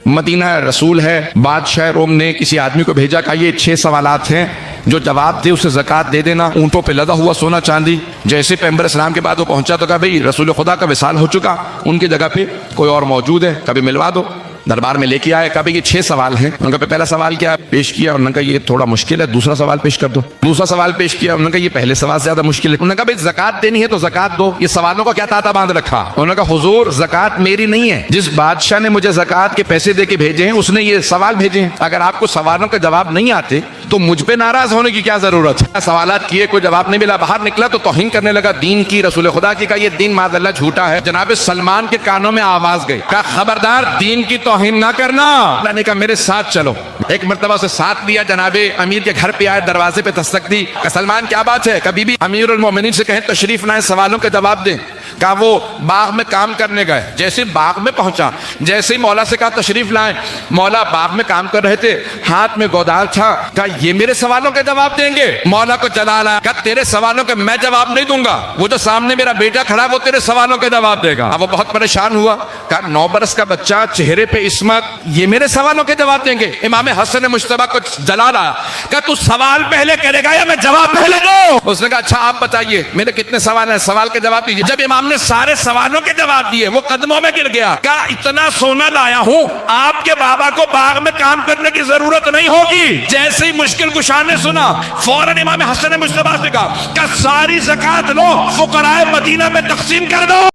مدینہ رسول ہے، بادشاہ روم نے کسی آدمی کو بھیجا کہ یہ 6 سوالات ہیں، جو جواب دے اسے زکوٰۃ دے دینا۔ اونٹوں پہ لدا ہوا سونا چاندی۔ جیسے پیغمبر اسلام کے بعد وہ پہنچا تو کہا بھئی رسول خدا کا وصال ہو چکا، ان کی جگہ پہ کوئی اور موجود ہے، کبھی ملوا دو۔ دربار میں لے کے آئے، کہا بھئی یہ 6 سوال ہیں۔ انہوں نے کہا پہلا سوال کیا پیش کیا؟ انہوں نے کہا یہ تھوڑا مشکل ہے، دوسرا سوال پیش کر دو۔ دوسرا سوال پیش کیا، انہوں نے کہا یہ پہلے سوال سے زیادہ مشکل ہے۔ انہوں نے کہا بھئی زکوٰۃ دینی ہے تو زکوٰۃ دو۔ یہ سوالوں کا کیا تاتا باندھ رکھا؟ انہوں نے کہا حضور زکوٰۃ میری نہیں ہے، جس بادشاہ نے مجھے زکوٰۃ کے پیسے دے کے بھیجے ہیں اس نے یہ سوال بھیجے ہیں، اگر آپ کو سوالوں کے جواب نہیں آتے تو مجھ پہ ناراض ہونے کی کیا ضرورت ہے؟ سوالات کیے، کوئی جواب نہیں ملا، باہر نکلا تو توہین کرنے لگا دین کی، رسول خدا کی، کہا یہ دین معاذ اللہ جھوٹا ہے۔ جناب سلمان کے کانوں میں آواز گئی، کہا خبردار دین کی توہین نہ کرنا۔ اللہ نے کہا میرے ساتھ چلو۔ ایک مرتبہ اسے ساتھ لیا، جناب امیر کے گھر پہ آئے، دروازے پہ دستک دی، کہا سلمان کیا بات ہے؟ کہا بی بی امیر المومنین سے کہیں تشریف لائیں، سوالوں کے جواب دیں۔ کہا وہ باغ میں کام کرنے گئے، جیسے باغ میں پہنچا، جیسے ہی مولا سے کہا تشریف لائیں، مولا باغ میں کام کر رہے تھے، ہاتھ میں گودال تھا، کہا یہ میرے سوالوں کے جواب دیں گے؟ مولا کو جلال آیا، کہا تیرے سوالوں کے میں جواب نہیں دوں گا، وہ جو سامنے میرا بیٹا کھڑا ہے وہ تیرے سوالوں کے جواب دے گا۔ اب وہ بہت پریشان ہوا، کہا 9 برس کا بچہ، چہرے پہ عصمت، یہ میرے سوالوں کے جواب دیں گے؟ امام حسن مجتبیٰ کو جلال آیا، کہا تو سوال پہلے کرے گا یا میں جواب پہلے دوں؟ اس نے کہا اچھا آپ بتائیے میرے کتنے سوال ہیں، سوال کے جواب دیجیے۔ جب امام نے سارے سوالوں کے جواب دیے وہ قدموں میں گر گیا، کہا اتنا سونا لایا ہوں آپ کے بابا کو باغ میں کام کرنے کی ضرورت نہیں ہوگی۔ جیسے ہی مشکل کشا نے سنا فوراً امام حسن مجتبیٰ سے کہا کہ ساری زکوٰۃ لو، فقراء مدینہ میں تقسیم کر دو۔